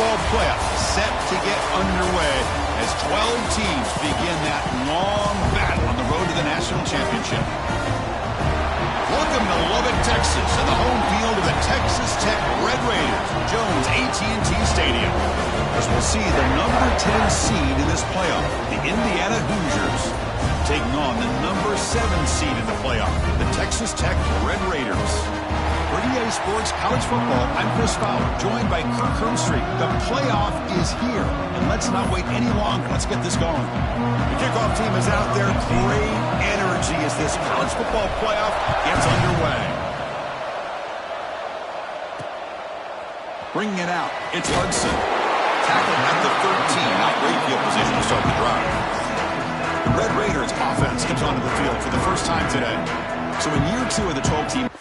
football playoff set to get underway as 12 teams begin that long battle on the road to the national championship. Welcome to Lubbock, Texas, and the home field of the Texas Tech Red Raiders, Jones AT&T Stadium. As we'll see the number 10 seed in this playoff, the Indiana Hoosiers, taking on the number 7 seed in the playoff, the Texas Tech Red Raiders. For EA Sports College Football, I'm Chris Fowler, joined by Kirk Herbstreit. The playoff is here, and let's not wait any longer. Let's get this going. The kickoff team is out there. Great energy as this college football playoff gets underway. Bringing it out, it's Hudson. Tackled at the 13. Now great field position to start the drive. The Red Raiders offense comes onto the field for the first time today. So in year 2 of the 12-team,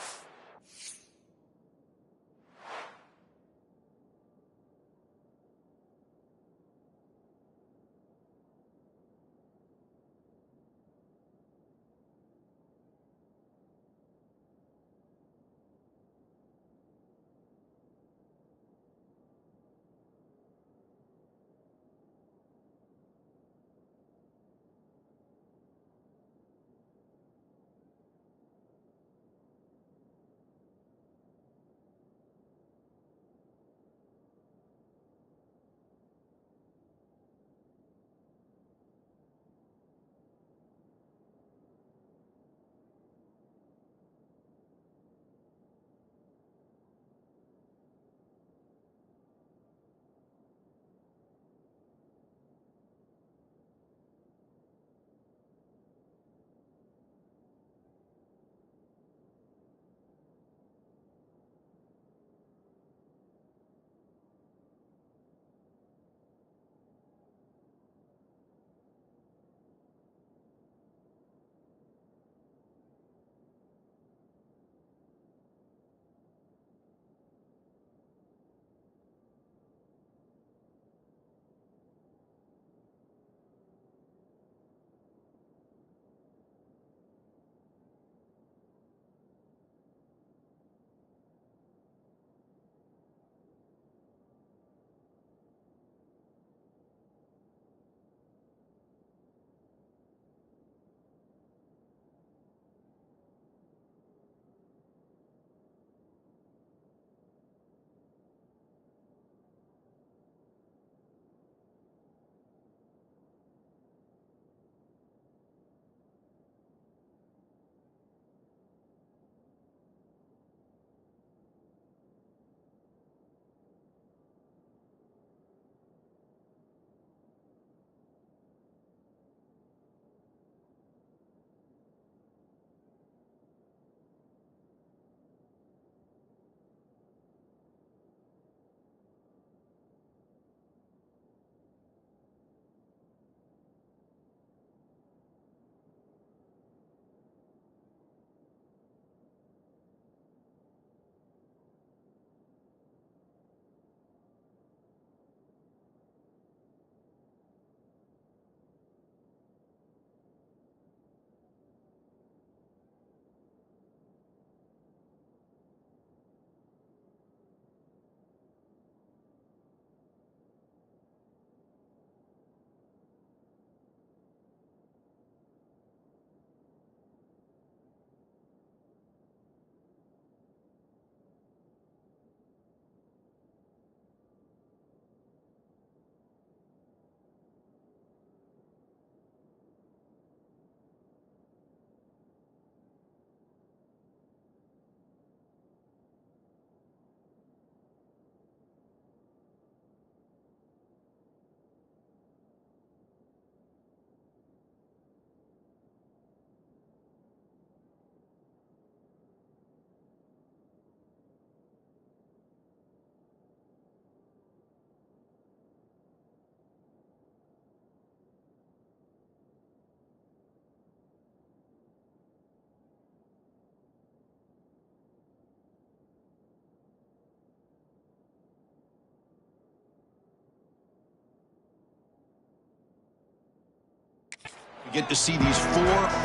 we get to see these 4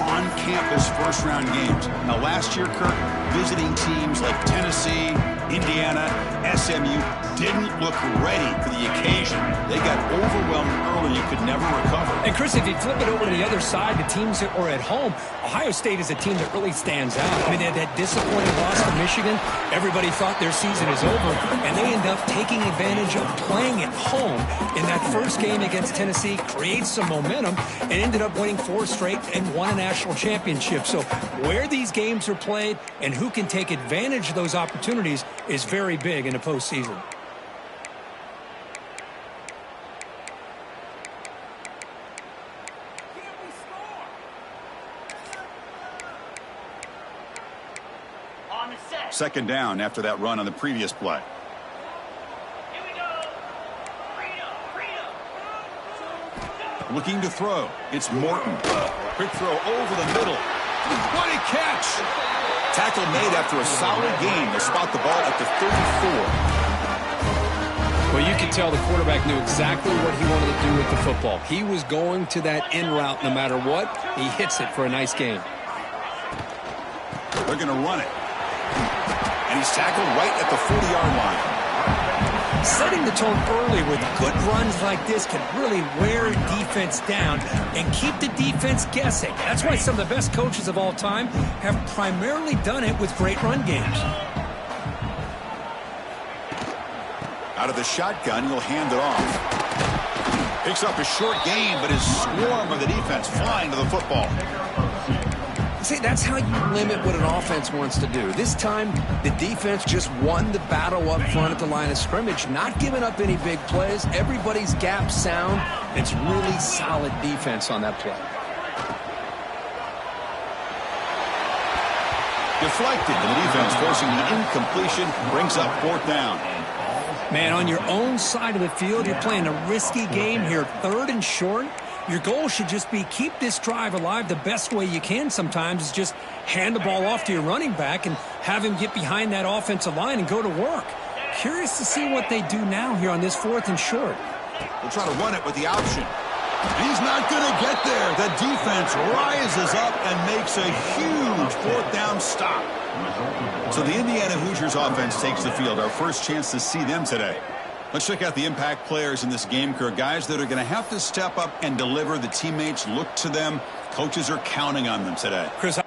on-campus first-round games. Now, last year, Kirk, visiting teams like Tennessee, Indiana, SMU didn't look ready for the occasion. They got overwhelmed early. You could never recover. And Chris, if you flip it over to the other side, the teams that were at home, Ohio State is a team that really stands out. I mean, they had that disappointing loss to Michigan. Everybody thought their season is over, and they end up taking advantage of playing at home in that first game against Tennessee, create some momentum, and ended up winning 4 straight and won a national championship. So where these games are played and who can take advantage of those opportunities is very big in the postseason. Second down after that run on the previous play. Here we go. Looking to throw. It's Morton. Quick throw over the middle. What a catch! Tackle made after a solid gain to spot the ball at the 34. Well, you could tell the quarterback knew exactly what he wanted to do with the football. He was going to that in route no matter what. He hits it for a nice gain. They're going to run it. And he's tackled right at the 40-yard line. Setting the tone early with good runs like this can really wear defense down and keep the defense guessing. That's why some of the best coaches of all time have primarily done it with great run games. Out of the shotgun, he'll hand it off. Picks up a short gain, but his swarm of the defense flying to the football. See, that's how you limit what an offense wants to do. This time, the defense just won the battle up front at the line of scrimmage, not giving up any big plays. Everybody's gap sound. It's really solid defense on that play. Deflected, and the defense forcing the incompletion, brings up 4th down. Man, on your own side of the field, you're playing a risky game here, 3rd and short. Your goal should just be keep this drive alive. The best way you can sometimes is just hand the ball off to your running back and have him get behind that offensive line and go to work. Curious to see what they do now here on this 4th and short. We'll try to run it with the option. He's not going to get there. The defense rises up and makes a huge 4th down stop. So the Indiana Hoosiers offense takes the field. Our first chance to see them today. Let's check out the impact players in this game, Kirk. Guys that are going to have to step up and deliver. The teammates look to them. Coaches are counting on them today. Chris,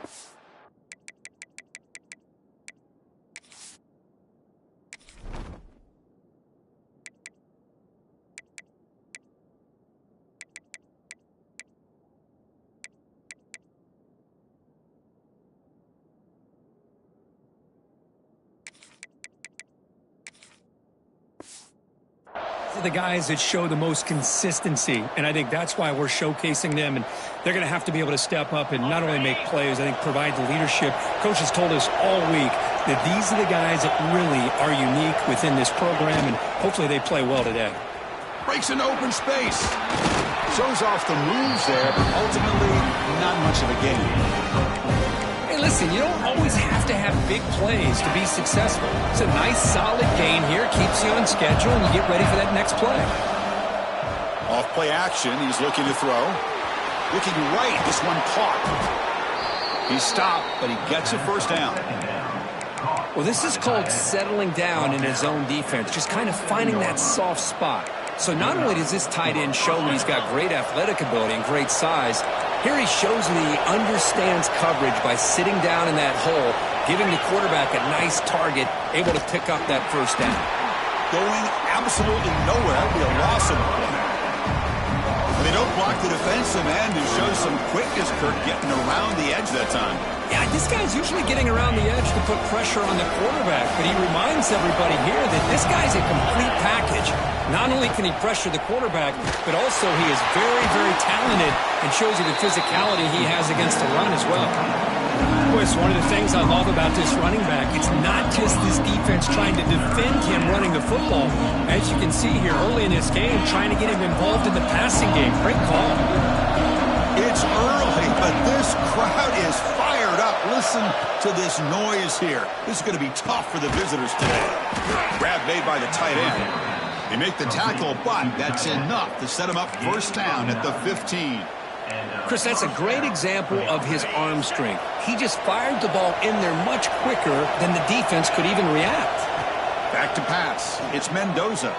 the guys that show the most consistency, and I think that's why we're showcasing them, and they're going to have to be able to step up and not only make plays, I think provide the leadership. Coach has told us all week that these are the guys that really are unique within this program, and hopefully they play well today. Breaks into open space. Shows off the moves there, but ultimately not much of a gain. Listen, you don't always have to have big plays to be successful. It's a nice, solid gain here. Keeps you on schedule, and you get ready for that next play. Off play action. He's looking to throw. Looking right. This one caught. He stopped, but he gets a 1st down. Well, this is called settling down in his own defense, just kind of finding that soft spot. So not only does this tight end show that he's got great athletic ability and great size, here he shows that he understands coverage by sitting down in that hole, giving the quarterback a nice target, able to pick up that 1st down. Going absolutely nowhere. That would be a loss of one. They don't block the defensive end and show some quickness, Kirk, getting around the edge that time. Yeah, this guy's usually getting around the edge to put pressure on the quarterback, but he reminds everybody here that this guy's a complete package. Not only can he pressure the quarterback, but also he is very, very talented and shows you the physicality he has against the run as well. Boy, it's one of the things I love about this running back. It's not just this defense trying to defend him running the football. As you can see here early in this game, trying to get him involved in the passing game. Great call. It's early, but this crowd is fired up. Listen to this noise here. This is going to be tough for the visitors today. Grab made by the tight end. They make the tackle, but that's enough to set him up 1st down at the 15. Chris, that's a great example of his arm strength. He just fired the ball in there much quicker than the defense could even react. Back to pass. It's Mendoza.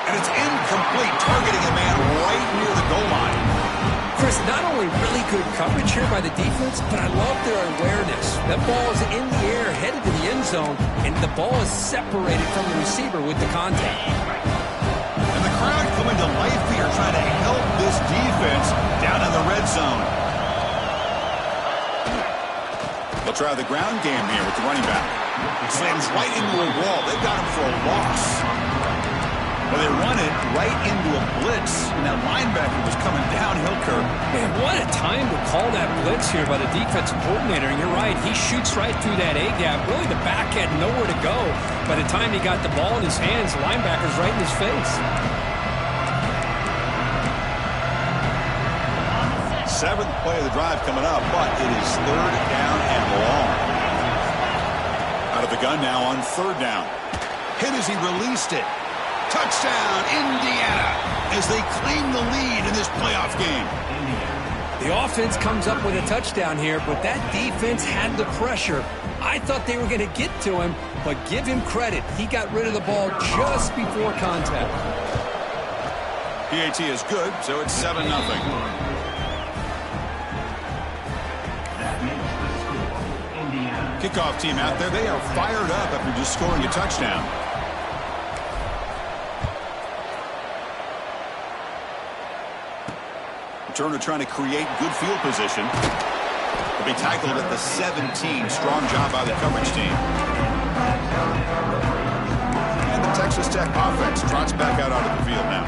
And it's incomplete, targeting a man right near the goal line. Chris, not only really good coverage here by the defense, but I love their awareness. That ball is in the air, headed to the end zone, and the ball is separated from the receiver with the contact. And the crowd coming to life here, trying to help this defense down in the red zone. They'll try the ground game here with the running back. Slams right into a wall. They've got him for a loss. Well, they run it right into a blitz, and that linebacker was coming downhill curve. Man, what a time to call that blitz here by the defensive coordinator. And you're right, he shoots right through that A-gap. Really, the back had nowhere to go. By the time he got the ball in his hands, the linebacker's right in his face. Seventh play of the drive coming up, but it is third down and long. Out of the gun now on third down. Hit as he released it. Touchdown, Indiana, as they claim the lead in this playoff game. The offense comes up with a touchdown here, but that defense had the pressure. I thought they were going to get to him, but give him credit. He got rid of the ball just before contact. PAT is good, so it's 7-0. Kickoff team out there, they are fired up after just scoring a touchdown. Turner trying to create good field position. Will be tackled at the 17. Strong job by the coverage team. And the Texas Tech offense trots back out onto the field now.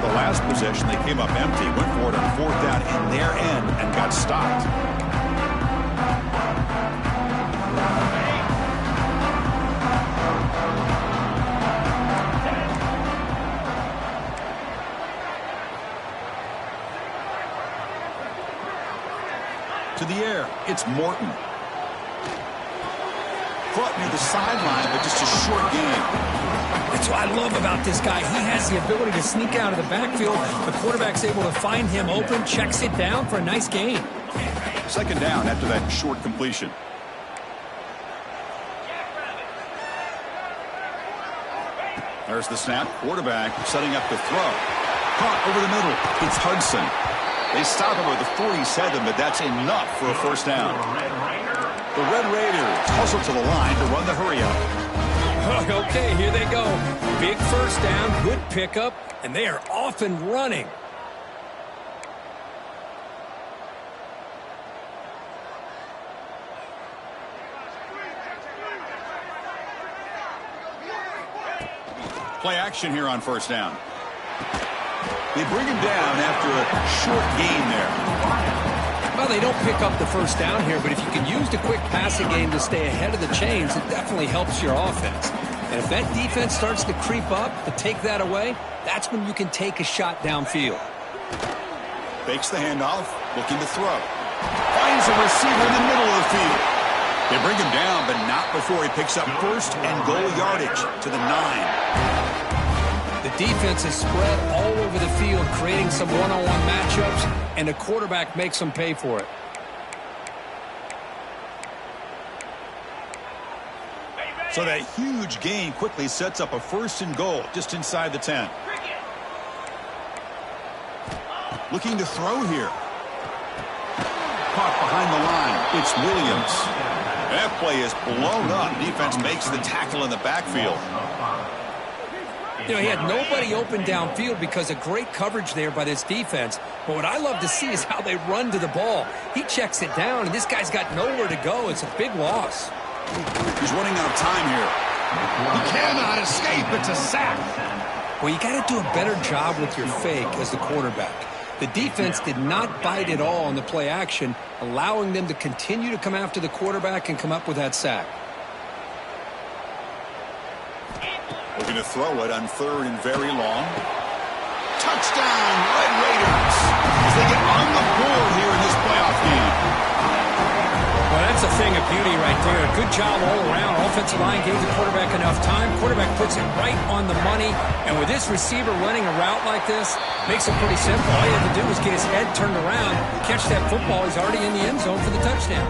The last possession, they came up empty, went for it on fourth down in their end and got stopped. To the air, it's Morton. Caught near the sideline, but just a short game. That's what I love about this guy. He has the ability to sneak out of the backfield. The quarterback's able to find him open, checks it down for a nice gain. Second down after that short completion. There's the snap. Quarterback setting up the throw. Caught over the middle. It's Hudson. They stop him with the 47, but that's enough for a first down. The Red Raiders hustle to the line to run the hurry-up. Okay, here they go. Big first down, good pickup, and they are off and running. Play action here on first down. They bring him down after a short gain there. Well, they don't pick up the first down here, but if you can use the quick passing game to stay ahead of the chains, it definitely helps your offense. And if that defense starts to creep up to take that away, that's when you can take a shot downfield. Fakes the handoff, looking to throw. Finds a receiver in the middle of the field. They bring him down, but not before he picks up first and goal yardage to the 9. The defense is spread all over the field, creating some one-on-one matchups, and the quarterback makes them pay for it. So that huge gain quickly sets up a first and goal just inside the 10. Looking to throw here. Caught behind the line. It's Williams. That play is blown up. Defense makes the tackle in the backfield. You know, he had nobody open downfield because of great coverage there by this defense. But what I love to see is how they run to the ball. He checks it down, and this guy's got nowhere to go. It's a big loss. He's running out of time here. He cannot escape. It's a sack. Well, you got to do a better job with your fake as the quarterback. The defense did not bite at all on the play action, allowing them to continue to come after the quarterback and come up with that sack. Looking to throw it on third and very long. Touchdown, Red Raiders, as they get on the board here in this playoff game. Well, that's a thing of beauty right right there. Good job all around. Offensive line gave the quarterback enough time. Quarterback puts it right on the money. And with this receiver running a route like this, makes it pretty simple. All you have to do is get his head turned around, catch that football. He's already in the end zone for the touchdown.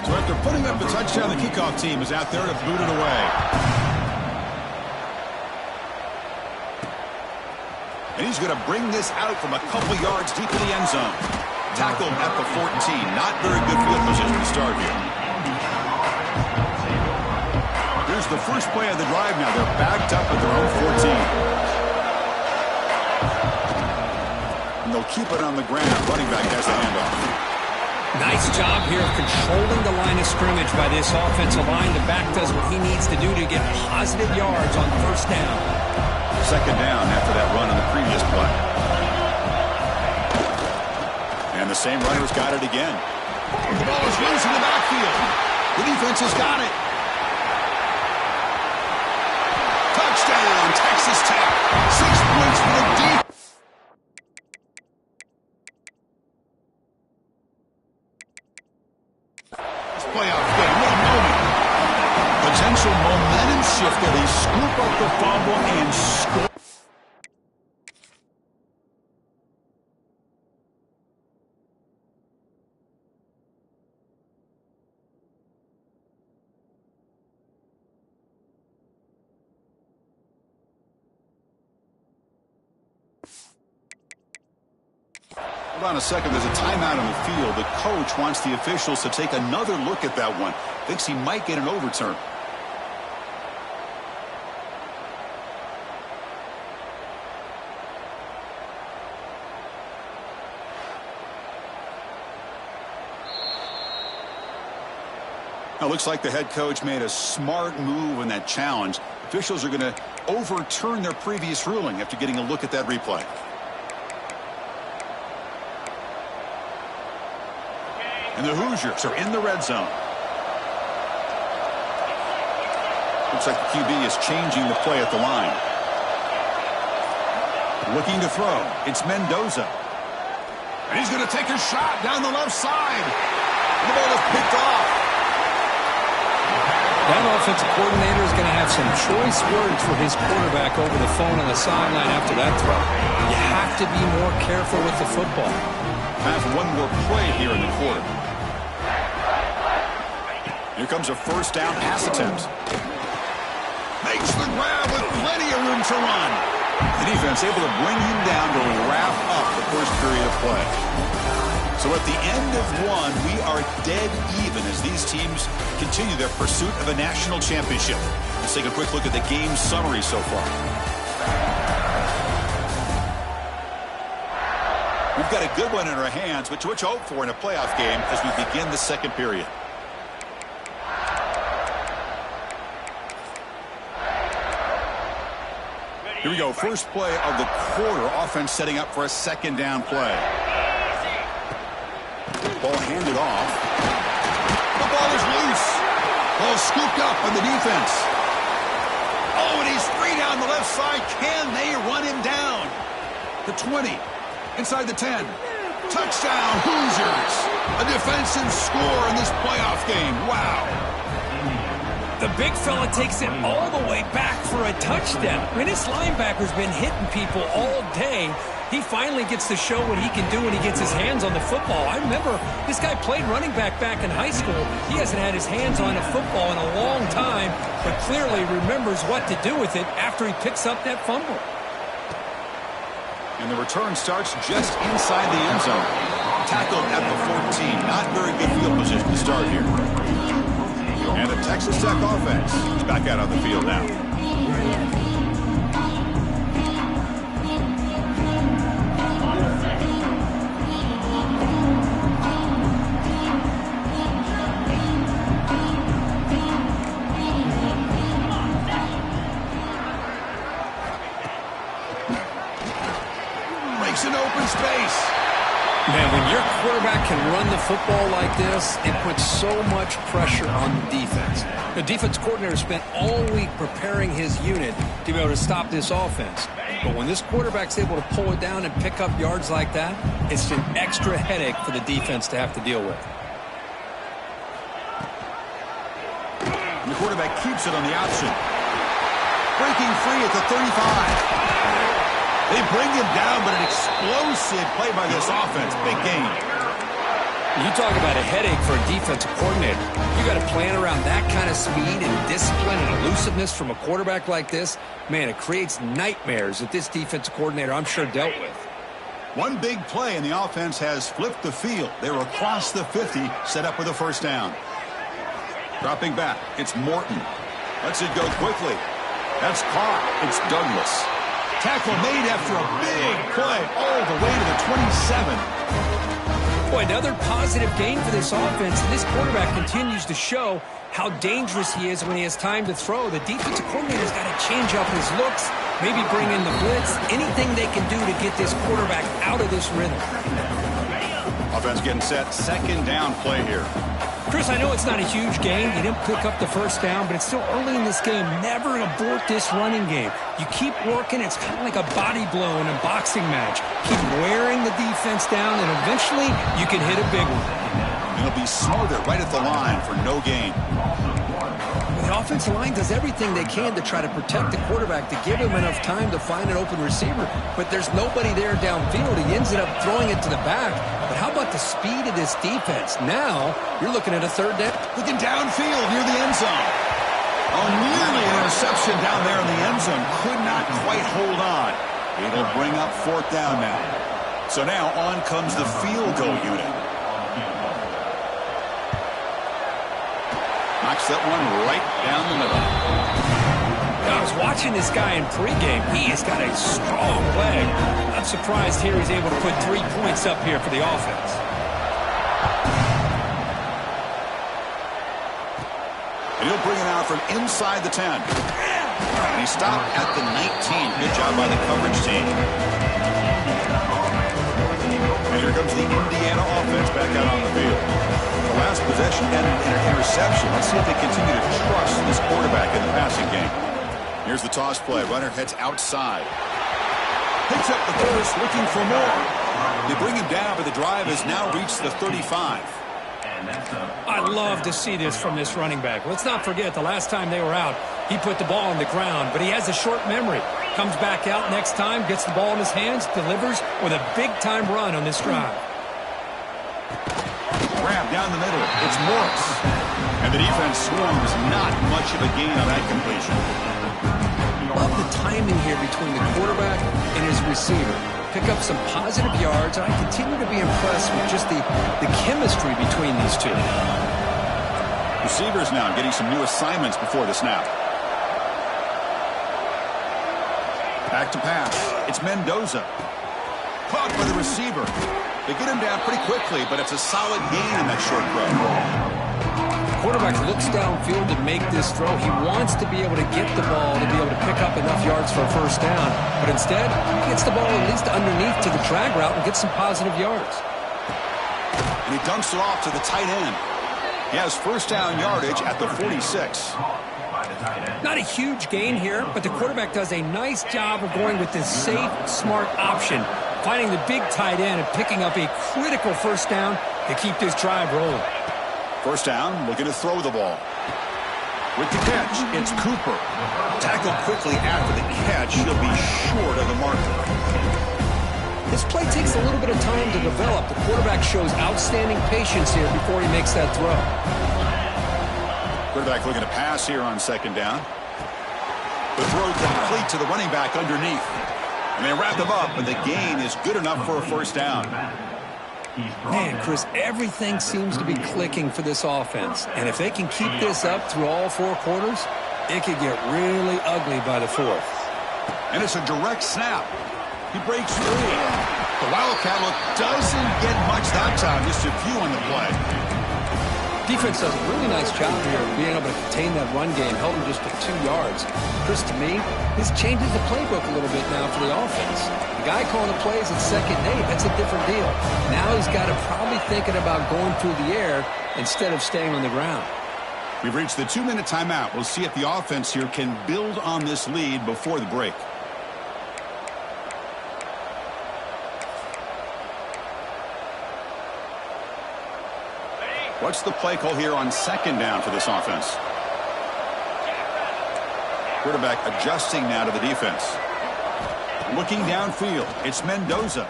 So after putting up the touchdown, the kickoff team is out there to boot it away. And he's going to bring this out from a couple yards deep in the end zone. Tackled at the 14. Not very good field position to start here. Here's the first play of the drive now. They're backed up at their own 14. And they'll keep it on the ground. Running back has the handoff. Nice job here of controlling the line of scrimmage by this offensive line. The back does what he needs to do to get positive yards on first down. Second down after that run on the previous play. And the same runner's got it again. The ball is loose in the backfield. The defense has got it. Touchdown, Texas Tech. 6 points for the defense. Playoff game. What a moment. Potential momentum shift there. They scoop up the fumble and score. Hold on a second. There's a timeout on the field. The coach wants the officials to take another look at that one. Thinks he might get an overturn. Now, looks like the head coach made a smart move in that challenge. Officials are going to overturn their previous ruling after getting a look at that replay. And the Hoosiers are in the red zone. Looks like the QB is changing the play at the line. Looking to throw. It's Mendoza. And he's going to take a shot down the left side. And the ball is picked off. That offensive coordinator is going to have some choice words for his quarterback over the phone on the sideline after that throw. You have to be more careful with the football. Have one more play here in the quarter. Here comes a first down pass attempt. Makes the grab with plenty of room to run. The defense able to bring him down to wrap up the first period of play. So at the end of one, we are dead even as these teams continue their pursuit of a national championship. Let's take a quick look at the game summary so far. We've got a good one in our hands, which you hope for in a playoff game as we begin the second period. Here we go. First play of the quarter. Offense setting up for a second down play. Ball handed off. The ball is loose. Ball scooped up on the defense. Oh, and he's free down the left side. Can they run him down? The 20. Inside the 10. Touchdown, Hoosiers. A defensive score in this playoff game. Wow. The big fella takes it all the way back for a touchdown. I mean, this linebacker's been hitting people all day. He finally gets to show what he can do when he gets his hands on the football. I remember this guy played running back in high school. He hasn't had his hands on a football in a long time, but clearly remembers what to do with it after he picks up that fumble. And the return starts just inside the end zone. Tackled at the 14. Not very good field position to start here. And the Texas Tech offense is back out on the field now. Makes an open space. Man, when your quarterback can run the football like this, it puts so much pressure on the defense. The defense coordinator spent all week preparing his unit to be able to stop this offense. But when this quarterback's able to pull it down and pick up yards like that, it's an extra headache for the defense to have to deal with. quarterback keeps it on the option. Breaking free at the 35. They bring him down, but an explosive play by this offense. Big game. You talk about a headache for a defensive coordinator. You got to plan around that kind of speed and discipline and elusiveness from a quarterback like this. Man, it creates nightmares that this defensive coordinator, I'm sure, dealt with. One big play, and the offense has flipped the field. They're across the 50, set up with a first down. Dropping back, it's Morton. Lets it go quickly. That's caught. It's Douglas. Tackle made after a big play all the way to the 27. Boy, another positive gain for this offense, and this quarterback continues to show how dangerous he is when he has time to throw. The defensive coordinator's got to change up his looks, maybe bring in the blitz, anything they can do to get this quarterback out of this rhythm. Offense getting set, second down play here. Chris, I know it's not a huge gain. You didn't pick up the first down, but it's still early in this game. Never abort this running game. You keep working. It's kind of like a body blow in a boxing match. Keep wearing the defense down, and eventually you can hit a big one. It'll be smothered right at the line for no gain. The offensive line does everything they can to try to protect the quarterback, to give him enough time to find an open receiver, but there's nobody there downfield. He ends up throwing it to the back. But how about the speed of this defense? Now you're looking at a third down. Looking downfield near the end zone. Oh, nearly an interception down there in the end zone. Could not quite hold on. It'll bring up fourth down now. So now on comes the field goal unit. Knocks that one right down the middle. I was watching this guy in pregame. He has got a strong leg. I'm surprised here he's able to put 3 points up here for the offense. And he'll bring it out from inside the 10. And he stopped at the 19. Good job by the coverage team. And here comes the Indiana offense back out on the field. The last possession ended in an interception. Let's see if they continue to trust this quarterback in the passing game. Here's the toss play. Runner heads outside. Picks up the first, looking for more. They bring him down, but the drive has now reached the 35. I love to see this from this running back. Let's not forget the last time they were out, he put the ball on the ground, but he has a short memory. Comes back out next time, gets the ball in his hands, delivers with a big-time run on this drive. Grab down the middle. It's Morris. And the defense swarms not much of a gain on that completion. Love the timing here between the quarterback and his receiver. Pick up some positive yards, and I continue to be impressed with just the chemistry between these two. Receivers now getting some new assignments before the snap. Back to pass. It's Mendoza. Caught by the receiver. They get him down pretty quickly, but it's a solid gain in that short throw. Quarterback looks downfield to make this throw. He wants to be able to get the ball to be able to pick up enough yards for a first down. But instead, he gets the ball at least underneath to the drag route and gets some positive yards. And he dumps it off to the tight end. He has first down yardage at the 46. Not a huge gain here, but the quarterback does a nice job of going with this safe, smart option, finding the big tight end and picking up a critical first down to keep this drive rolling. First down, looking to throw the ball. With the catch, it's Cooper. Tackled quickly after the catch. He'll be short of the marker. This play takes a little bit of time to develop. The quarterback shows outstanding patience here before he makes that throw. Quarterback looking to pass here on second down. The throw complete to the running back underneath. And they wrap him up, and the gain is good enough for a first down. Man, Chris, everything seems to be clicking for this offense. And if they can keep this up through all 4 quarters, it could get really ugly by the 4th. And it's a direct snap. He breaks free. The Wildcat look doesn't get much that time, just a few on the play. Defense does a really nice job here of being able to contain that run game, held him just to 2 yards. Chris, to me, this changes the playbook a little bit now for the offense. The guy calling the plays at 2nd and 8, that's a different deal. Now he's got to probably thinking about going through the air instead of staying on the ground. We've reached the 2-minute timeout. We'll see if the offense here can build on this lead before the break. Ready? What's the play call here on second down for this offense? Quarterback adjusting now to the defense. Looking downfield, it's Mendoza.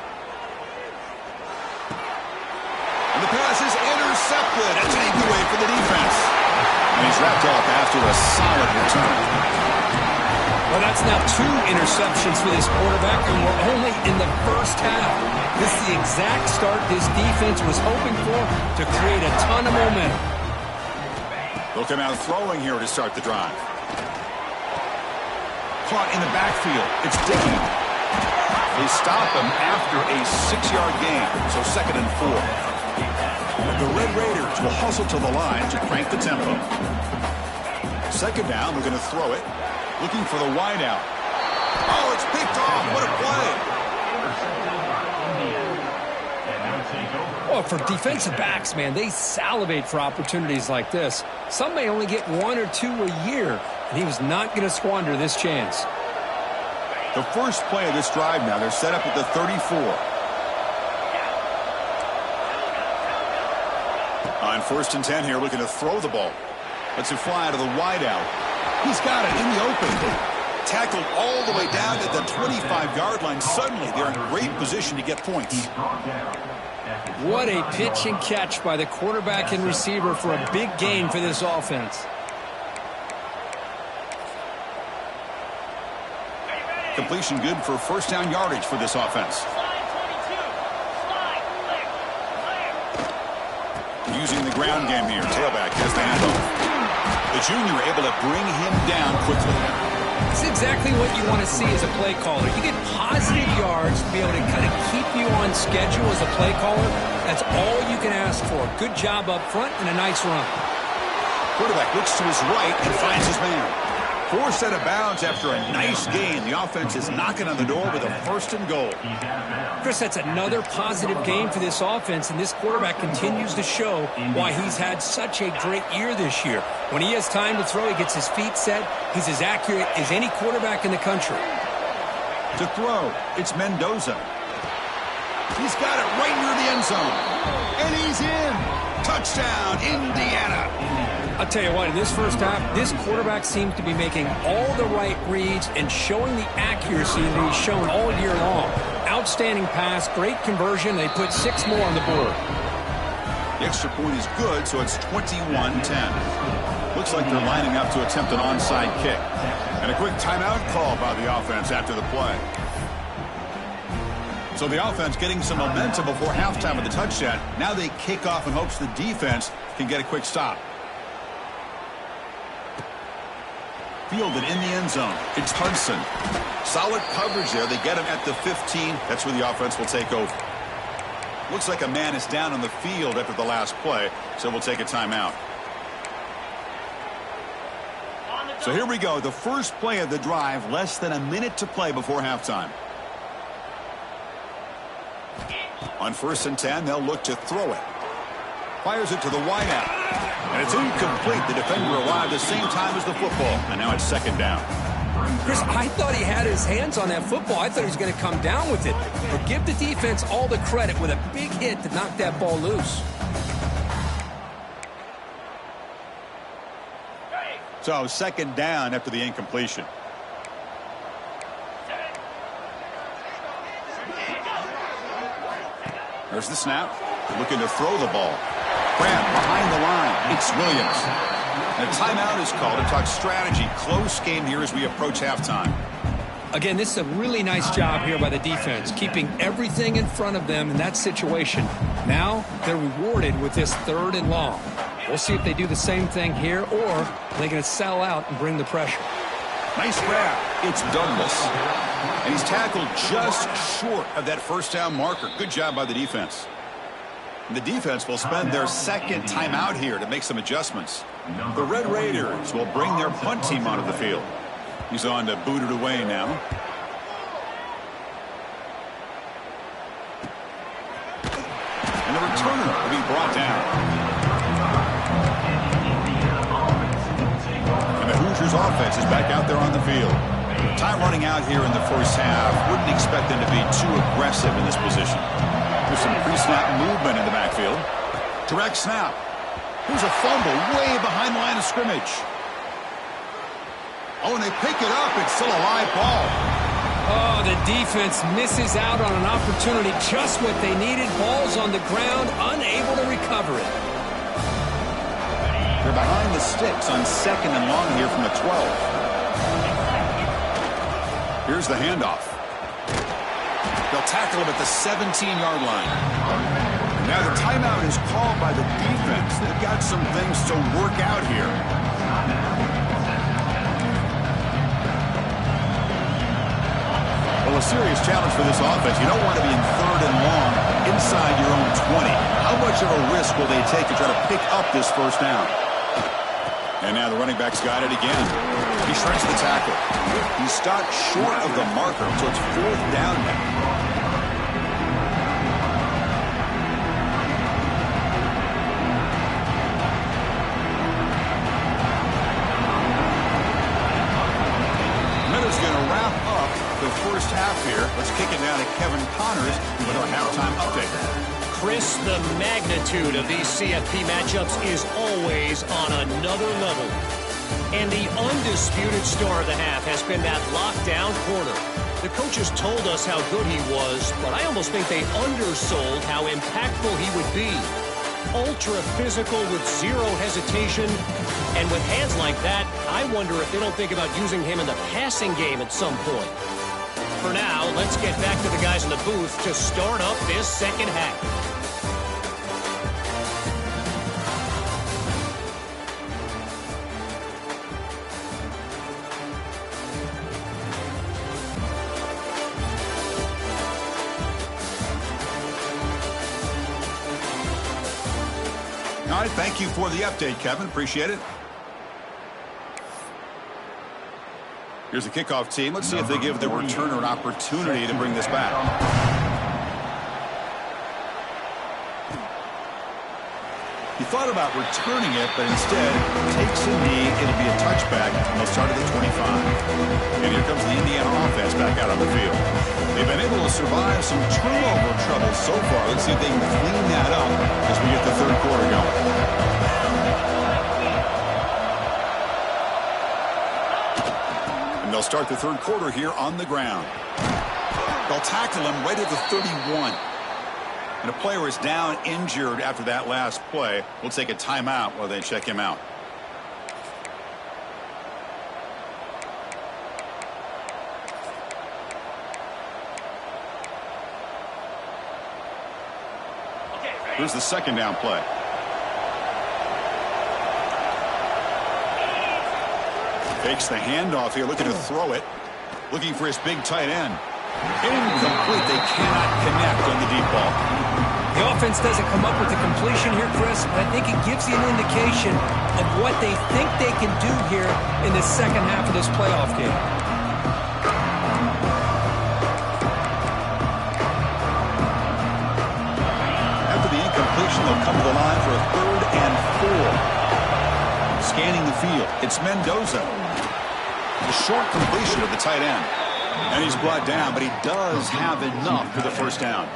And the pass is intercepted. A takeaway for the defense. And he's wrapped up after a solid return. Well, that's now 2 interceptions for this quarterback, and we're only in the first half. This is the exact start this defense was hoping for to create a ton of momentum. They'll come out throwing here to start the drive. Caught in the backfield. It's Dickey. They stop him after a 6-yard gain, so 2nd and 4. The Red Raiders will hustle to the line to crank the tempo. 2nd down, they're going to throw it. Looking for the wideout. Oh, it's picked off. What a play. Well, for defensive backs, man, they salivate for opportunities like this. Some may only get 1 or 2 a year, and he was not going to squander this chance. The first play of this drive now, they're set up at the 34. On 1st and 10 here, looking to throw the ball. Lets it fly to the wideout. He's got it in the open. Tackled all the way down at the 25-yard line. Suddenly, they're in great position to get points. What a pitch and catch by the quarterback and receiver for a big gain for this offense. Completion good for 1st down yardage for this offense. Using the ground game here. Tailback has the handoff. The junior able to bring him down quickly. It's exactly what you want to see as a play caller. You get positive yards to be able to kind of keep you on schedule as a play caller. That's all you can ask for. Good job up front and a nice run. Quarterback looks to his right and finds his man. Forced out of bounds after a nice gain. The offense is knocking on the door with a 1st and goal. Chris, that's another positive game for this offense, and this quarterback continues to show why he's had such a great year this year. When he has time to throw, he gets his feet set. He's as accurate as any quarterback in the country. To throw, it's Mendoza. He's got it right near the end zone. And he's in. Touchdown, Indiana. I'll tell you what, in this first half, this quarterback seems to be making all the right reads and showing the accuracy that he's shown all year long. Outstanding pass, great conversion. They put 6 more on the board. The extra point is good, so it's 21-10. Looks like they're lining up to attempt an onside kick. And a quick timeout call by the offense after the play. So the offense getting some momentum before halftime with the touchdown. Now they kick off in hopes the defense can get a quick stop. Fielded in the end zone. It's Hudson. Solid coverage there. They get him at the 15. That's where the offense will take over. Looks like a man is down on the field after the last play, so we'll take a timeout. So here we go. The first play of the drive, less than a minute to play before halftime. On 1st and 10, they'll look to throw it. Fires it to the wideout. And it's incomplete. The defender arrived the same time as the football. And now it's 2nd down. Chris, I thought he had his hands on that football. I thought he was going to come down with it. But give the defense all the credit with a big hit to knock that ball loose. So 2nd down after the incompletion. There's the snap. Looking to throw the ball. Grant behind the line. It's Williams. And a timeout is called to talk strategy. Close game here as we approach halftime. Again, this is a really nice job here by the defense, keeping everything in front of them in that situation. Now they're rewarded with this 3rd and long. We'll see if they do the same thing here, or they're going to sell out and bring the pressure. Nice grab. It's Douglas. And he's tackled just short of that 1st down marker. Good job by the defense. And the defense will spend their 2nd timeout here to make some adjustments. The Red Raiders will bring their punt team onto the field. He's on to boot it away now. And the returner will be brought down. And the Hoosiers offense is back out there on the field. Time running out here in the first half. Wouldn't expect them to be too aggressive in this position. There's some pre-snap movement in the backfield. Direct snap. Here's a fumble way behind the line of scrimmage. Oh, and they pick it up. It's still a live ball. Oh, the defense misses out on an opportunity. Just what they needed. Ball's on the ground, unable to recover it. They're behind the sticks on 2nd and long here from the 12. Here's the handoff. They'll tackle him at the 17-yard line. Now the timeout is called by the defense. They've got some things to work out here. Well, a serious challenge for this offense. You don't want to be in 3rd and long inside your own 20. How much of a risk will they take to try to pick up this first down? And now the running back's got it again. He shreds the tackle. He stopped short of the marker, so it's 4th down now. Miller's going to wrap up the first half here. Let's kick it down to Kevin Connors with our halftime update. Chris, the magnitude of these CFP matchups is always on another level. And the undisputed star of the half has been that lockdown corner. The coaches told us how good he was, but I almost think they undersold how impactful he would be. Ultra physical with zero hesitation. And with hands like that, I wonder if they don't think about using him in the passing game at some point. For now, let's get back to the guys in the booth to start up this second half. All right, thank you for the update, Kevin. Appreciate it. Here's the kickoff team. Let's see if they give the returner an opportunity to bring this back. He thought about returning it, but instead takes a knee. It'll be a touchback, and they'll start at the 25. And here comes the Indiana offense back out on the field. They've been able to survive some turnover trouble so far. Let's see if they can clean that up as we get the third quarter going. And they'll start the third quarter here on the ground. They'll tackle him right at the 31. And a player is down injured after that last play. We'll take a timeout while they check him out. Here's the second down play. Fakes the handoff here, looking to throw it. Looking for his big tight end. Incomplete. They cannot connect on the deep ball. The offense doesn't come up with the completion here, Chris, but I think it gives you an indication of what they think they can do here in the second half of this playoff game. After the incompletion, they'll come to the line for a 3rd and 4. Scanning the field, it's Mendoza. The short completion of the tight end. And he's brought down, but he does have enough for the first down.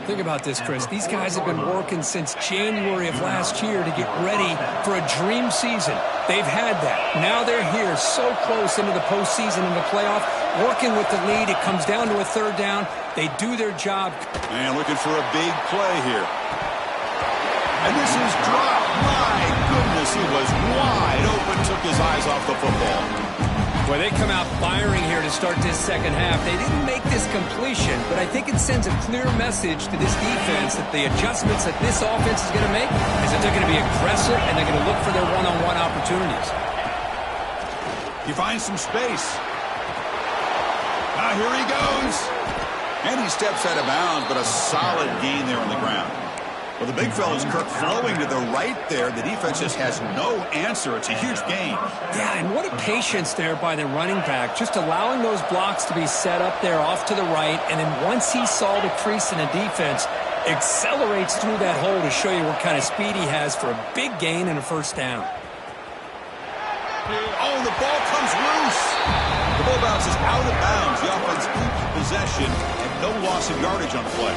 Think about this, Chris. These guys have been working since January of last year to get ready for a dream season. They've had that. Now they're here so close into the postseason and the playoff, working with the lead. It comes down to a 3rd down. They do their job. And looking for a big play here. And this is dropped. My goodness, he was wide open, took his eyes off the football. Well, they come out firing here to start this second half. They didn't make this completion, but I think it sends a clear message to this defense that the adjustments that this offense is going to make is that they're going to be aggressive and they're going to look for their one-on-one opportunities. He finds some space. Now here he goes. And he steps out of bounds, but a solid gain there on the ground. Well, the big fella's Kirk flowing to the right there. The defense just has no answer. It's a huge gain. Yeah, and what a patience there by the running back, just allowing those blocks to be set up there off to the right, and then once he saw the crease in the defense, accelerates through that hole to show you what kind of speed he has for a big gain and a first down. Oh, the ball comes loose. The ball bounces out of bounds. The offense keeps possession and no loss of yardage on the play.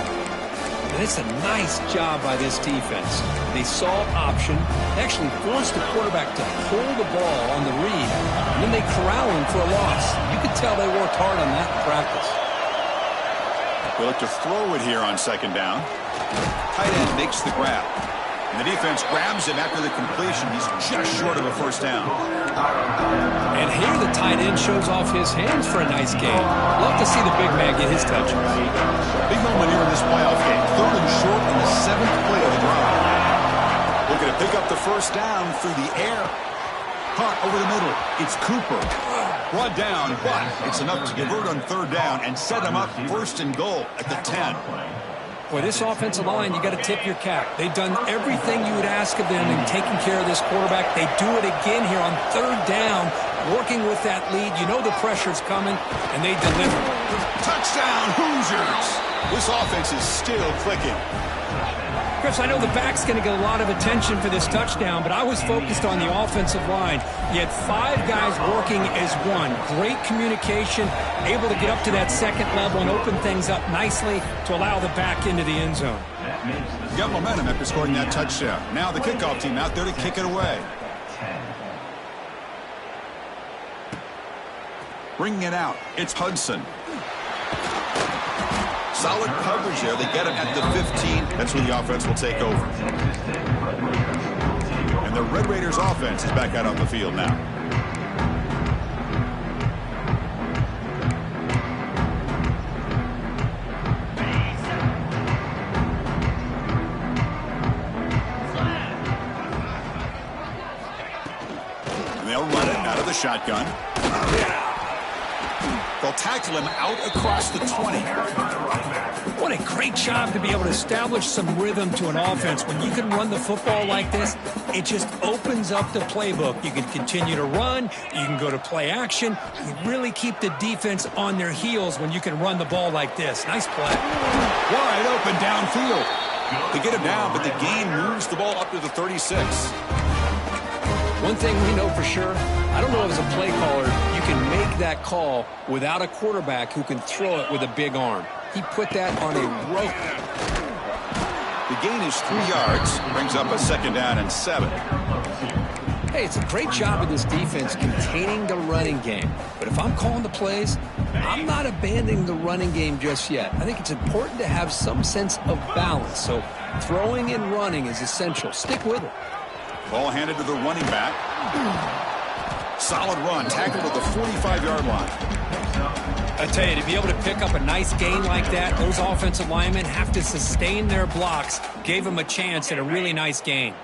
And it's a nice job by this defense. They saw option, they actually forced the quarterback to pull the ball on the read, and then they corral him for a loss. You could tell they worked hard on that in practice. They look to throw it here on second down. Tight end makes the grab. And the defense grabs him after the completion. He's just short of a first down. And here the tight end shows off his hands for a nice gain. Love to see the big man get his touches. Big moment here in this playoff game. 3rd and short in the 7th play of the drive. Looking to pick up the first down through the air. Caught over the middle. It's Cooper. Brought down, but it's enough to convert on 3rd down and set him up 1st and goal at the 10. Boy, this offensive line, you got to tip your cap. They've done everything you would ask of them in taking care of this quarterback. They do it again here on 3rd down, working with that lead. You know the pressure's coming, and they deliver. Touchdown, Hoosiers! This offense is still clicking. Chris, I know the back's going to get a lot of attention for this touchdown, but I was focused on the offensive line. You had 5 guys working as one. Great communication, able to get up to that second level and open things up nicely to allow the back into the end zone. Got momentum after scoring that touchdown. Now the kickoff team out there to kick it away. Bringing it out, it's Hudson. Solid coverage there. They get him at the 15. That's where the offense will take over. And the Red Raiders offense is back out on the field now. And they'll run it out of the shotgun. They'll tackle him out across the 20. What a great job to be able to establish some rhythm to an offense. When you can run the football like this, it just opens up the playbook. You can continue to run. You can go to play action. You really keep the defense on their heels when you can run the ball like this. Nice play. Wide open downfield. They get him down, but the gain moves the ball up to the 36. One thing we know for sure, I don't know if as a play caller, you can make that call without a quarterback who can throw it with a big arm. He put that on a rope. The gain is 3 yards, brings up a 2nd down and 7. Hey, it's a great job of this defense containing the running game. But if I'm calling the plays, I'm not abandoning the running game just yet. I think it's important to have some sense of balance. So throwing and running is essential. Stick with it. Ball handed to the running back. Solid run, tackled at the 45-yard line. I tell you, to be able to pick up a nice gain like that, those offensive linemen have to sustain their blocks. Gave them a chance at a really nice gain.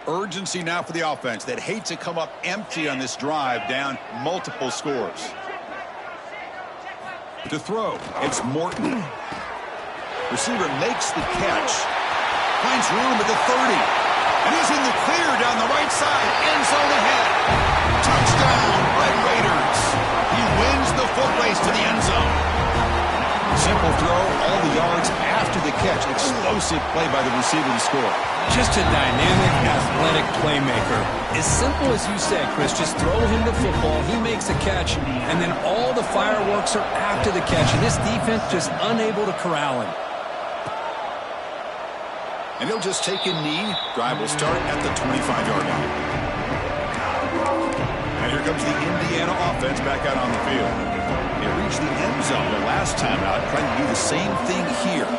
Urgency now for the offense that hate to come up empty on this drive, down multiple scores. To throw, it's Morton. Receiver makes the catch. Finds room at the 30. And he's in the clear down the right side. End zone ahead. Touchdown, Red Raiders. He wins the foot race to the end zone. Simple throw, all the yards after the catch. Explosive play by the receiver to score. Just a dynamic, athletic playmaker. As simple as you said, Chris, just throw him the football, he makes a catch, and then all the fireworks are after the catch. And this defense just unable to corral him. And he'll just take a knee. Drive will start at the 25-yard line. And here comes the Indiana offense back out on the field. They reached the end zone the last time out, trying to do the same thing here.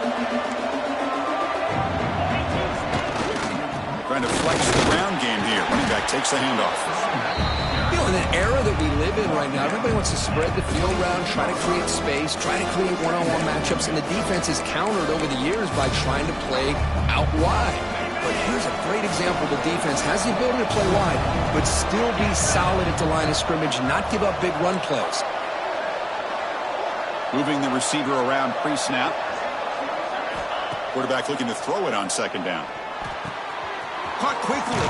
Trying to flex the ground game here. Running back takes the handoff. You know, in an era that we live in right now, everybody wants to spread the field around, try to create space, try to create one-on-one matchups, and the defense is countered over the years by trying to play out wide. But here's a great example. The defense has the ability to play wide, but still be solid at the line of scrimmage, not give up big run plays. Moving the receiver around pre-snap. Quarterback looking to throw it on 2nd down. Caught quickly.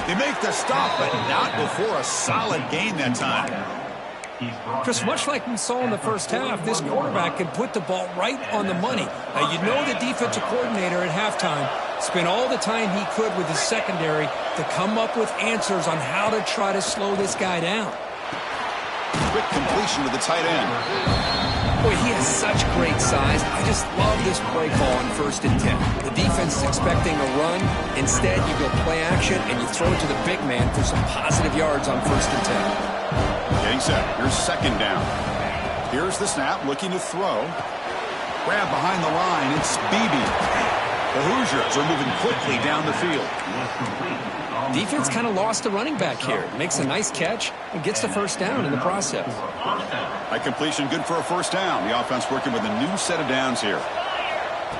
They make the stop, but not before a solid gain that time. Just much like we saw in the first half, this quarterback can put the ball right on the money. Now, you know the defensive coordinator at halftime spent all the time he could with his secondary to come up with answers on how to try to slow this guy down. Quick completion to the tight end. Boy, he has such great size. I just love love this play call on 1st and 10. The defense is expecting a run. Instead, you go play action, and you throw it to the big man for some positive yards on 1st and 10. Getting set. Here's 2nd down. Here's the snap, looking to throw. Grab behind the line. It's Beebe. The Hoosiers are moving quickly down the field. Defense kind of lost a running back here. Makes a nice catch and gets the 1st down in the process. High completion, good for a 1st down. The offense working with a new set of downs here.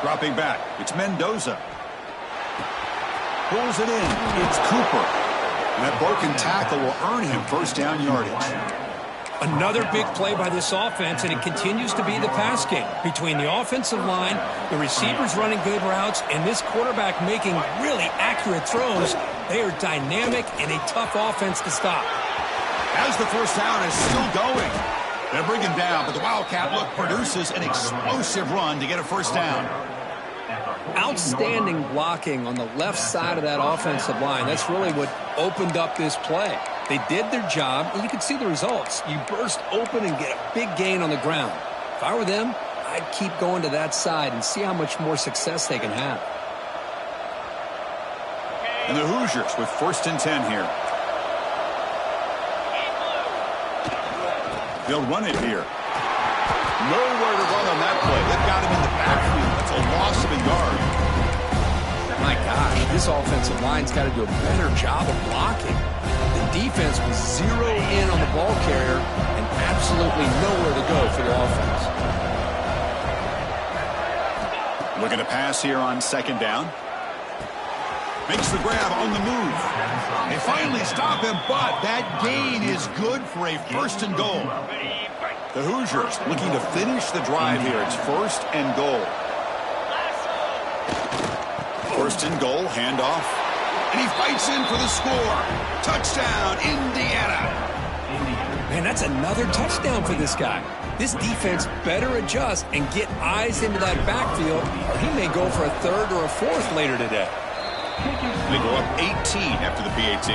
Dropping back, it's Mendoza. Pulls it in, it's Cooper. And that broken tackle will earn him 1st down yardage. Another big play by this offense, and it continues to be the pass game. Between the offensive line, the receivers running good routes, and this quarterback making really accurate throws, they are dynamic and a tough offense to stop. As the 1st down is still going. They'll bring him down, but the Wildcat look produces an explosive run to get a 1st down. Outstanding blocking on the left side of that offensive line. That's really what opened up this play. They did their job, and you can see the results. You burst open and get a big gain on the ground. If I were them, I'd keep going to that side and see how much more success they can have. And the Hoosiers with 1st and 10 here. They'll run it here. Nowhere to run on that play. They've got him in the backfield. That's a loss of a yard. My gosh, this offensive line's got to do a better job of blocking. The defense was zero in on the ball carrier and absolutely nowhere to go for the offense. Looking to pass here on 2nd down. Makes the grab on the move. They finally stop him, but that gain is good for a 1st and goal. The Hoosiers looking to finish the drive here. It's 1st and goal. 1st and goal, handoff. And he fights in for the score. Touchdown, Indiana. Man, that's another touchdown for this guy. This defense better adjust and get eyes into that backfield, or he may go for a 3rd or a 4th later today. They go up 18 after the PAT.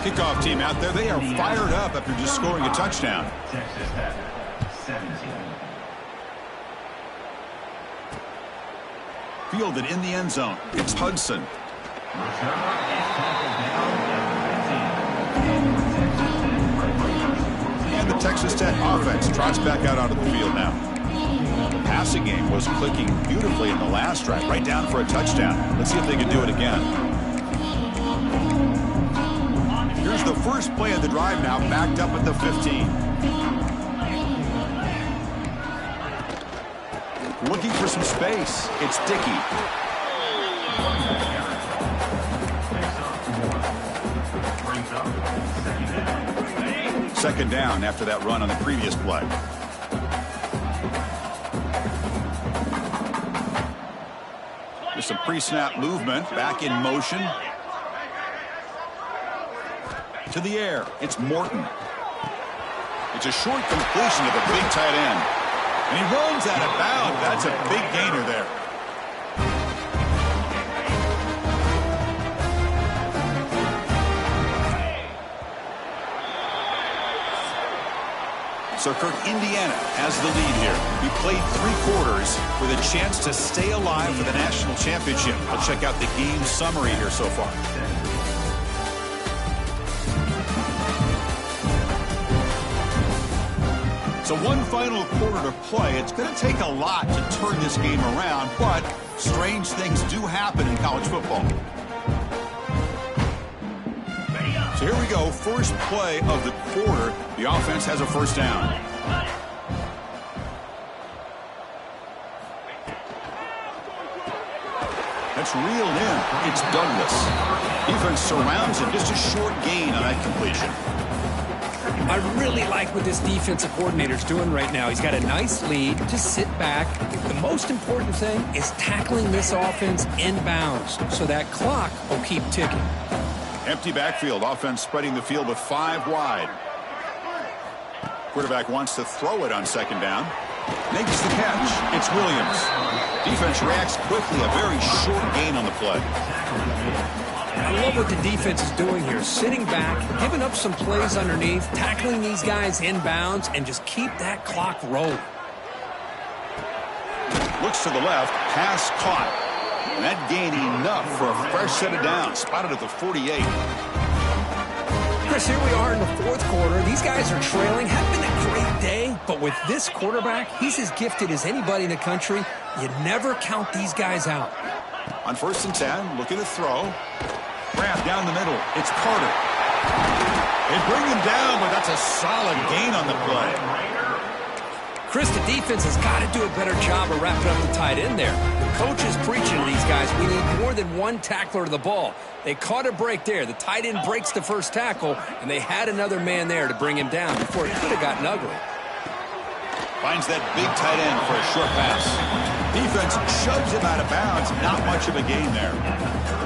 Kickoff team out there, they are fired up after just scoring a touchdown. Fielded in the end zone. It's Hudson. And the Texas Tech offense trots back out onto the field now. The passing game was clicking beautifully in the last drive, right down for a touchdown. Let's see if they can do it again. Here's the first play of the drive now, backed up at the 15. Looking for some space. It's Dickey. Second down after that run on the previous play. There's some pre-snap movement. Back in motion. To the air. It's Morton. It's a short completion to the big tight end. And he runs out of bounds. That's a big gainer there. So Kirk, Indiana has the lead here. We played 3 quarters with a chance to stay alive for the national championship. Let's check out the game summary here so far. So one final quarter to play. It's going to take a lot to turn this game around, but strange things do happen in college football. So here we go. First play of the quarter. The offense has a 1st down. That's reeled in. It's Douglas. Defense surrounds him. Just a short gain on that completion. I really like what this defensive coordinator's doing right now. He's got a nice lead. Just sit back. The most important thing is tackling this offense inbounds so that clock will keep ticking. Empty backfield. Offense spreading the field with 5 wide. Quarterback wants to throw it on 2nd down. Makes the catch. It's Williams. Defense reacts quickly. A very short gain on the play. I love what the defense is doing here. Sitting back, giving up some plays underneath, tackling these guys inbounds, and just keep that clock rolling. Looks to the left. Pass caught. And that gained enough for a fresh set of downs. Spotted at the 48. Chris, here we are in the fourth quarter. These guys are trailing. Hadn't been a great day, but with this quarterback, he's as gifted as anybody in the country. You never count these guys out. On 1st and 10, looking to throw. Grab down the middle. It's Carter. They bring him down, but that's a solid gain on the play. Chris, the defense has got to do a better job of wrapping up the tight end there. The coach is preaching to these guys, we need more than one tackler to the ball. They caught a break there. The tight end breaks the first tackle, and they had another man there to bring him down before it could have gotten ugly. Finds that big tight end for a short pass. Defense shoves him out of bounds. Not much of a gain there.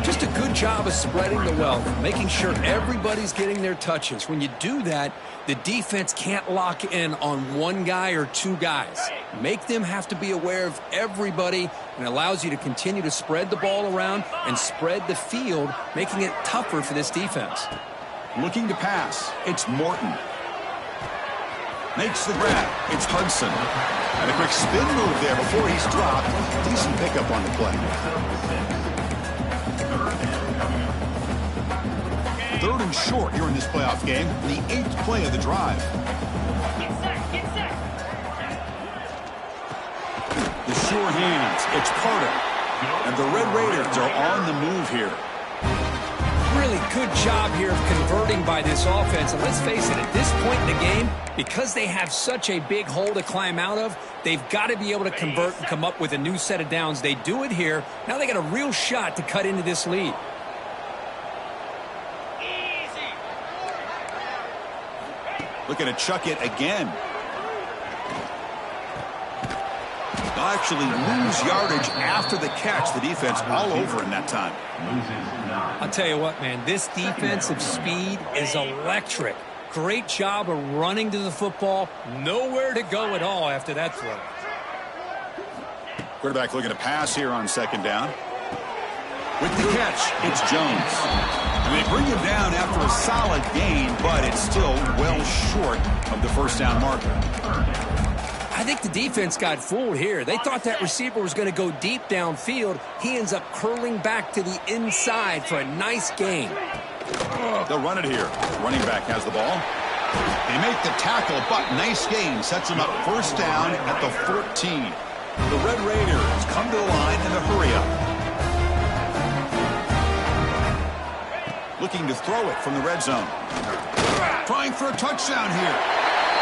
Just a good job of spreading the wealth, making sure everybody's getting their touches. When you do that, the defense can't lock in on one guy or two guys. Make them have to be aware of everybody, and allows you to continue to spread the ball around and spread the field, making it tougher for this defense. Looking to pass. It's Morton. Makes the grab. It's Hudson. And a quick spin move there before he's dropped. Decent pickup on the play. 3rd and short here in this playoff game. The 8th play of the drive. Get set. The sure hands. It's Carter. And the Red Raiders are on the move here. Really good job here of converting by this offense. And let's face it, at this point in the game, because they have such a big hole to climb out of, they've got to be able to convert and come up with a new set of downs. They do it here. Now they got a real shot to cut into this lead. Looking to chuck it again. They'll actually lose yardage after the catch. The defense all over in that time. I'll tell you what, man, this defensive speed is electric. Great job of running to the football. Nowhere to go at all after that throw. Quarterback looking to pass here on 2nd down. With the catch, it's Jones. And they bring him down after a solid gain, but it's still well short of the 1st down marker. I think the defense got fooled here. They thought that receiver was going to go deep downfield. He ends up curling back to the inside for a nice gain. They'll run it here. Running back has the ball. They make the tackle, but nice gain. Sets them up 1st down at the 14. The Red Raiders come to the line in the hurry-up. Looking to throw it from the red zone. Trying for a touchdown here.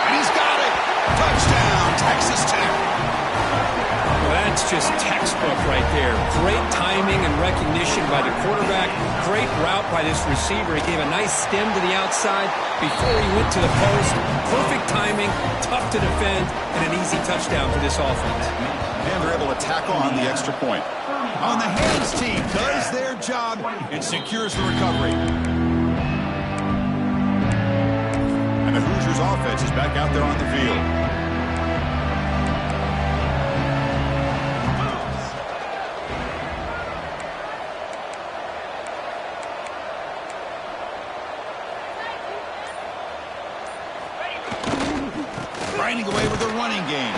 And he's got it. Touchdown, Texas Tech. Well, that's just textbook right there. Great timing and recognition by the quarterback. Great route by this receiver. He gave a nice stem to the outside before he went to the post. Perfect timing, tough to defend, and an easy touchdown for this offense. And they're able to tack on the extra point. On the hands team does their job and secures the recovery. And the Hoosiers offense is back out there on the field. Grinding away with the running game.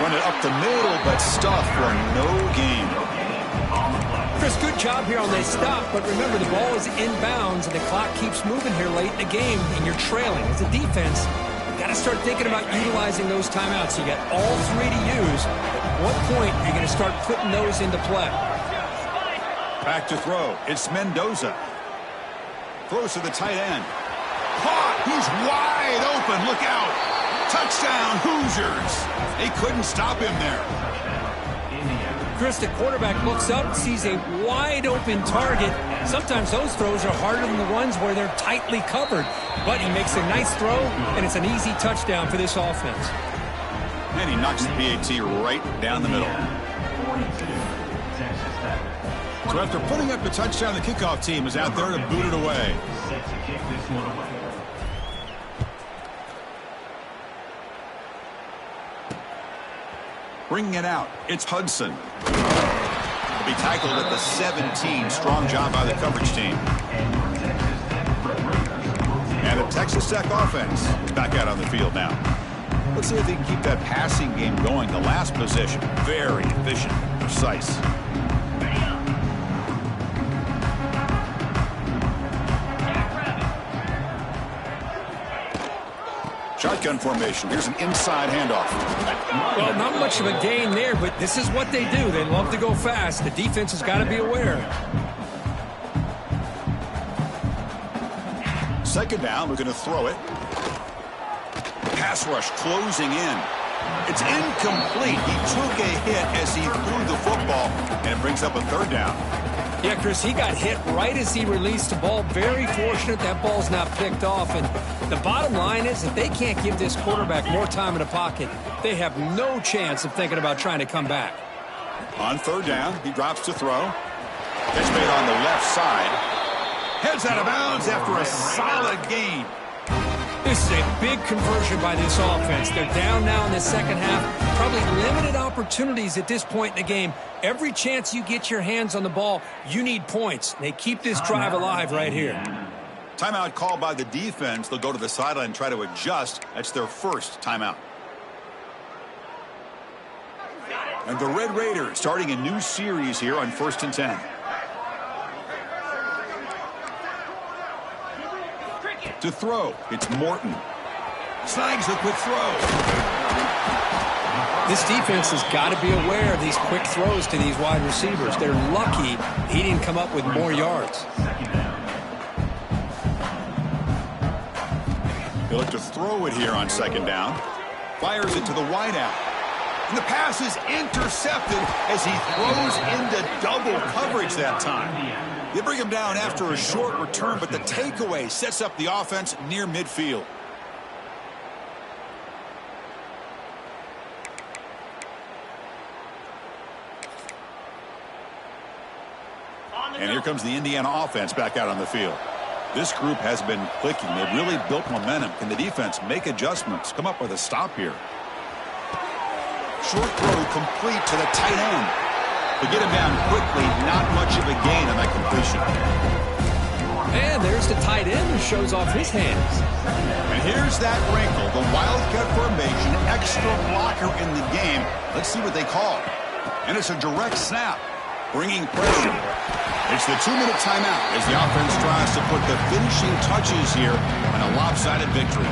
Run it up the middle, but stuffed for no gain. Chris, good job here on that stop, but remember the ball is inbounds and the clock keeps moving here late in the game and you're trailing. As a defense, you've got to start thinking about utilizing those timeouts. You got all 3 to use. At what point are you going to start putting those into play? Back to throw. It's Mendoza. Throws to the tight end. Caught. He's wide open. Look out. Touchdown, Hoosiers. They couldn't stop him there. Chris, the quarterback looks up, sees a wide-open target. Sometimes those throws are harder than the ones where they're tightly covered. But he makes a nice throw, and it's an easy touchdown for this offense. And he knocks the PAT right down the middle. So after putting up the touchdown, the kickoff team is out there to boot it away. Bringing it out, it's Hudson. He'll be tackled at the 17. Strong job by the coverage team. And the Texas Tech offense is back out on the field now. Let's see if he can keep that passing game going. The last possession, very efficient, precise. Shotgun formation. Here's an inside handoff. Well, not much of a gain there, but this is what they do. They love to go fast. The defense has got to be aware. Second down, looking to throw it. Pass rush closing in. It's incomplete. He took a hit as he threw the football, and it brings up a third down. Yeah, Chris, he got hit right as he released the ball. Very fortunate that ball's not picked off. And the bottom line is that they can't give this quarterback more time in the pocket. They have no chance of thinking about trying to come back. On third down, he drops to throw. Catch made on the left side. Heads out of bounds after a solid gain. This is a big conversion by this offense. They're down now in the second half. Probably limited opportunities at this point in the game. Every chance you get your hands on the ball, you need points. They keep this drive alive right here. Timeout called by the defense. They'll go to the sideline and try to adjust. That's their first timeout. And the Red Raiders starting a new series here on 1st and 10. To throw, it's Morton. Snags a quick throw. This defense has got to be aware of these quick throws to these wide receivers. They're lucky he didn't come up with more yards. He'll look to throw it here on second down. Fires it to the wideout. And the pass is intercepted as he throws into double coverage that time. They bring him down after a short return, but the takeaway sets up the offense near midfield. And here comes the Indiana offense back out on the field. This group has been clicking. They've really built momentum. Can the defense make adjustments? Come up with a stop here. Short throw complete to the tight end. To get him down quickly, not much of a gain on that completion. And there's the tight end who shows off his hands. And here's that wrinkle, the wildcat formation, extra blocker in the game. Let's see what they call. And it's a direct snap, bringing pressure. It's the 2-minute timeout as the offense tries to put the finishing touches here on a lopsided victory.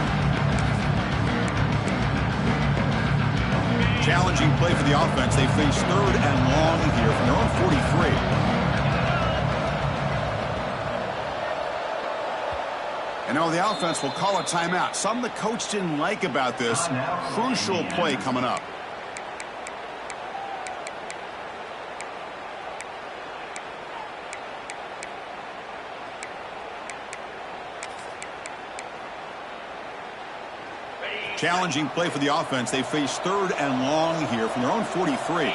Challenging play for the offense. They face third and long here from their own 43. And now the offense will call a timeout. Something the coach didn't like about this. Crucial play coming up. Challenging play for the offense. They face third and long here from their own 43.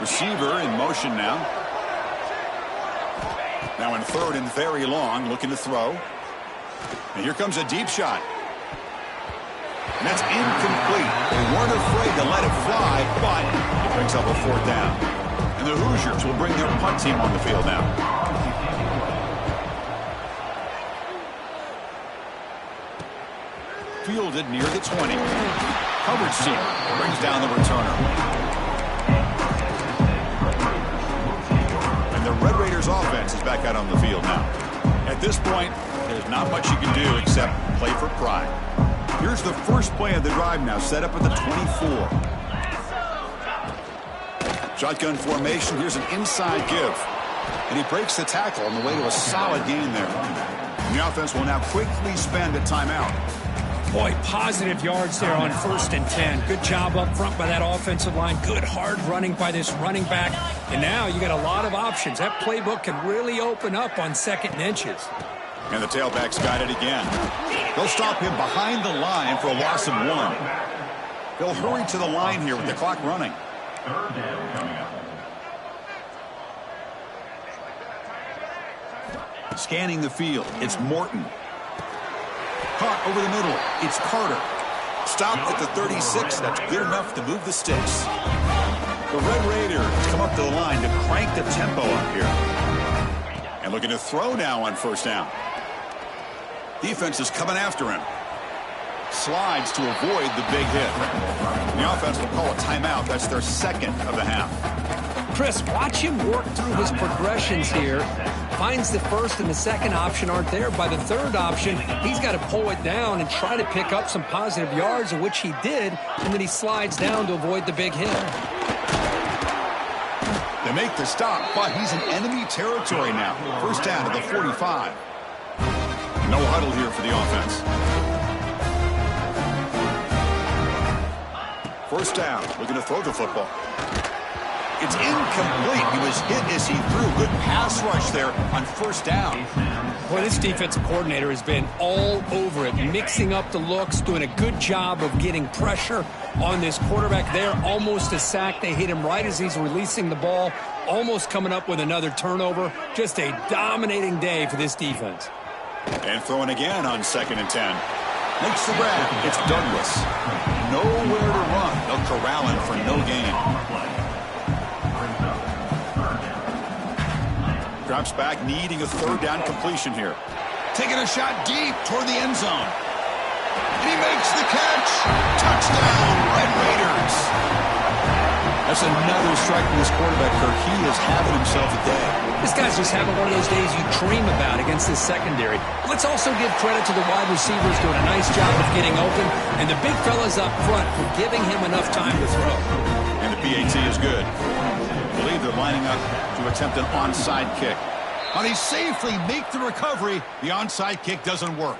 Receiver in motion now. Now in third and very long, looking to throw. And here comes a deep shot. And that's incomplete. They weren't afraid to let it fly, but it brings up a fourth down. And the Hoosiers will bring their punt team on the field now. Fielded near the 20. Coverage team brings down the returner. And the Red Raiders offense is back out on the field now. At this point, there's not much you can do except play for pride. Here's the first play of the drive now, set up at the 24. Shotgun formation. Here's an inside give. And he breaks the tackle on the way to a solid gain there. And the offense will now quickly spend a timeout. Boy, positive yards there on 1st and 10. Good job up front by that offensive line. Good hard running by this running back. And now you got a lot of options. That playbook can really open up on 2nd and inches. And the tailback's got it again. They'll stop him behind the line for a loss of 1. They'll hurry to the line here with the clock running. Third down coming up. Scanning the field, it's Morton. Caught over the middle, it's Carter. Stopped at the 36, that's good enough to move the sticks. The Red Raiders come up to the line to crank the tempo up here. And looking to throw now on 1st down. Defense is coming after him. Slides to avoid the big hit. The offense will call a timeout. That's their second of the half. Chris, watch him work through his progressions here. Finds the first and the second option aren't there. By the third option, he's got to pull it down and try to pick up some positive yards, which he did, and then he slides down to avoid the big hit. They make the stop, but he's in enemy territory now. First down to the 45. No huddle here for the offense. First down, looking to throw the football. It's incomplete. He was hit as he threw. Good pass rush there on first down. Boy, this defensive coordinator has been all over it, mixing up the looks, doing a good job of getting pressure on this quarterback there. Almost a sack. They hit him right as he's releasing the ball, almost coming up with another turnover. Just a dominating day for this defense. And throwing again on 2nd and 10. Makes the grab. It's Douglas. Nowhere to run. They'll corral him for no gain. Drops back, needing a third down completion here. Taking a shot deep toward the end zone. And he makes the catch. Touchdown, Red Raiders. That's another strike from this quarterback, Kirk. He is having himself a day. This guy's just having one of those days you dream about against this secondary. Let's also give credit to the wide receivers doing a nice job of getting open, and the big fellas up front for giving him enough time to throw. And the PAT is good. I believe they're lining up to attempt an onside kick. Now they safely make the recovery. The onside kick doesn't work.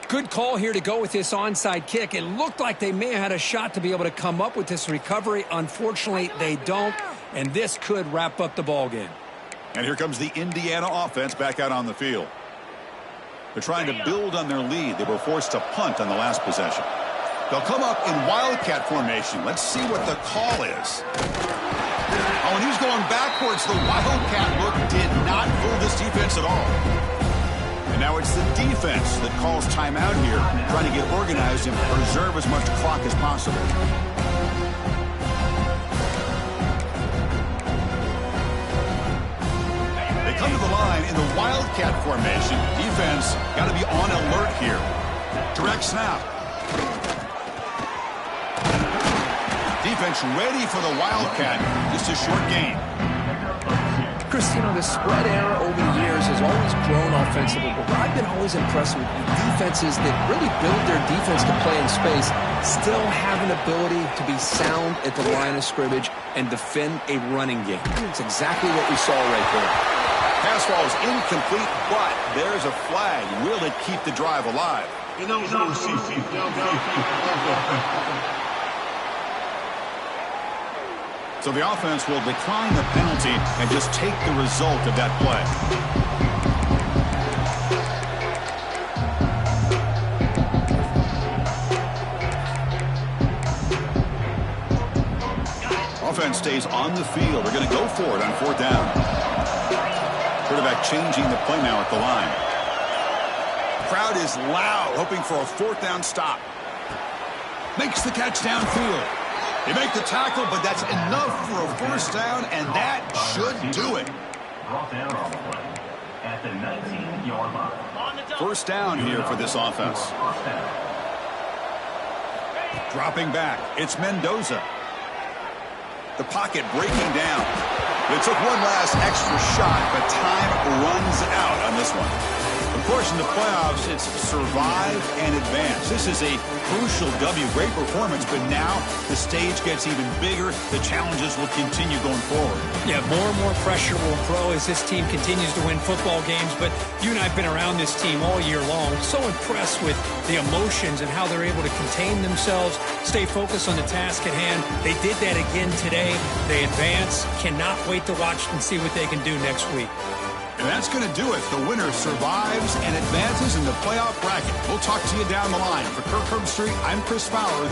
Good call here to go with this onside kick. It looked like they may have had a shot to be able to come up with this recovery. Unfortunately, they don't, and this could wrap up the ball game. And here comes the Indiana offense back out on the field. They're trying to build on their lead. They were forced to punt on the last possession. They'll come up in Wildcat formation. Let's see what the call is. Oh, and he's going backwards. The Wildcat look did not fool this defense at all. And now it's the defense that calls timeout here, trying to get organized and preserve as much clock as possible. They come to the line in the Wildcat formation. Defense got to be on alert here. Direct snap. Defense ready for the Wildcat. Just a short game. Chris, you know, the spread era over the years has always grown offensively, but what I've been always impressed with defenses that really build their defense to play in space still have an ability to be sound at the line of scrimmage and defend a running game. It's exactly what we saw right there. Pass ball is incomplete, but there's a flag. Will it keep the drive alive? So the offense will decline the penalty and just take the result of that play. Offense stays on the field. They're going to go for it on 4th down. Quarterback changing the play now at the line. Crowd is loud, hoping for a 4th down stop. Makes the catch downfield. They make the tackle, but that's enough for a first down, and that should do it. First down here for this offense. Dropping back, it's Mendoza. The pocket breaking down. They took one last extra shot, but time runs out on this one. Of course, in the playoffs, it's survive and advance. This is a crucial W. Great performance, but now the stage gets even bigger. The challenges will continue going forward. Yeah, more and more pressure will grow as this team continues to win football games, but you and I have been around this team all year long. So impressed with the emotions and how they're able to contain themselves, stay focused on the task at hand. They did that again today. They advance. Cannot wait to watch and see what they can do next week. And that's going to do it. The winner survives and advances in the playoff bracket. We'll talk to you down the line. For Kirk Herbstreit, I'm Chris Fowler.